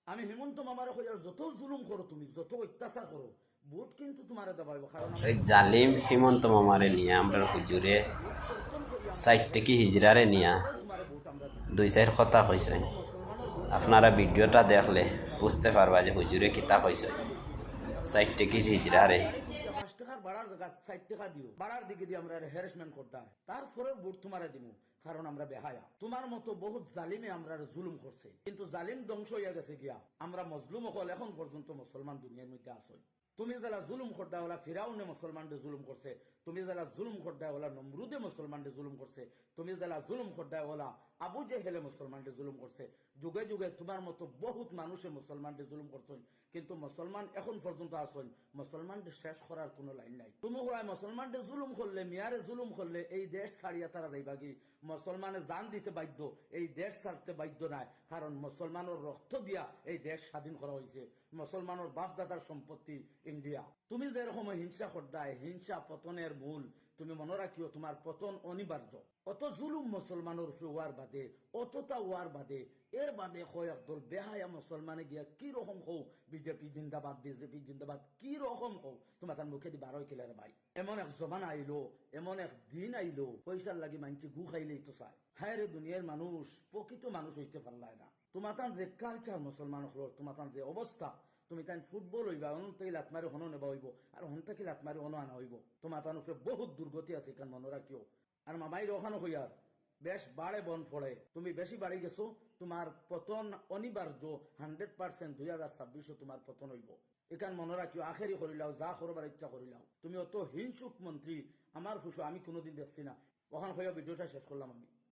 আমি হেমন্ত মামারে কইয়ার যত জুলুম করো তুমি, যত অত্যাচার করো, ভোট কিন্তু তোমার দেবাইব। কারণ ওই জালিম হিমন্ত মামারে নিয়ে আমরা হুজুরে ভোট কর্তন করিয়া সাইড থেকে হিজড়ারে নিয়া তারপরে তোমার ভোট আমরা দিব। দুই চার কথা কইছে। কোনো মুসলমানের ভোট আপনারা ভিডিওটা দেখলে বুঝতে পারবা যে হুজুরে কিতা কইছে। সাইড থেকে হিজড়ারে গাড়ি ঢুকিয়া 5 টাকার ভাড়ার জায়গা 60 টাকা দিও, ভাড়ার দিকে দিয়ে আমরা হ্যারাসমেন্ট করতে হয়, তারপরে ভোট তোমারে দিব। কারণ আমরা বেহায়া। তোমার মতো বহুত জালিমে আমরা জুলুম করছে, কিন্তু জালিম ধ্বংস হইয়া গেছে গিয়া। আমরা মজলুম হল এখন পর্যন্ত মুসলমান দুনিয়ার মধ্যে আসই। তুমি যারা জুলুম খোদ্দা ওলা ফিরাউনে মুসলমানদের জুলুম করছে, তুমি যারা জুলুম খোদ্দা ওলা নমরুদে মুসলমানদের জুলুম করছে, তুমি যারা জুলুম খোদ্দা ওলা আবু জেহেলে মুসলমানদের জুলুম করছে। যুগে যুগে তোমার মতো বহুত মানুষে মুসলমানদের জুলুম করছেন, কিন্তু মুসলমান এখন পর্যন্ত আসেন। মুসলমানদের শেষ করার কোনো লাইন নাই। তুমি হয় মুসলমানদের জুলুম করলে, মিয়ারে জুলুম করলে এই দেশ ছাড়িয়া তারা যাইবা কি? মুসলমানে জান দিতে বাধ্য, এই দেশ ছাড়তে বাধ্য নাই। কারণ মুসলমানের রক্ত দিয়া এই দেশ স্বাধীন করা হয়েছে। মুসলমানের বাপ দাদার সম্পত্তি ইন্ডিয়া। তুমি যেরকম হিংসা করদায়, হিংসা পতনের মূল। তুমি মনে রাখিও তোমার পতন অনিবার্য। অত জুলুম মুসলমানের উপরে ওয়ার বাদে, অতটা ওয়ার বাদে, এর বাদে কয়েক দল বেহায়া মুসলমানে গিয়া কি রকম হও বিজেপি জিন্দাবাদ, বিজেপি জিন্দাবাদ, কি রকম হও তোমার তার মুখে দি বারোই কিলার ভাই। এমন এক জমানা আইলো, এমন এক দিন আইলো, পয়সার লাগি মানছি গু খাইলেই তো চায়। হায় রে, দুনিয়ার মানুষ প্রকৃত মানুষ হইতে পারলায় না। তোমার তার যে কালচার মুসলমান হল, তোমার তার যে অবস্থা, তুমি তাই ফুটবল হইবা অন থেকে লাত মারি হনো নেবা হইব, আর হন থেকে লাত মারি হনো আনা হইব। তোমার তার উপরে বহুত দুর্গতি আছে, এখান মনে রাখিও। আর মামাই ওখানে হইয়ার বেশ বাড়ে বন ফড়ে, তুমি বেশি বাড়ি গেছো, তোমার পতন অনিবার্য। 100% 2026 তোমার পতন হইব। এখান মনে রাখিও, আখেরি করিলাও, যা করবার ইচ্ছা করিলাও। তুমি অত হিংসুক মন্ত্রী আমার খুশি আমি কোনোদিন দেখছি না। ওখান হইয়া ভিডিওটা শেষ করলাম আমি।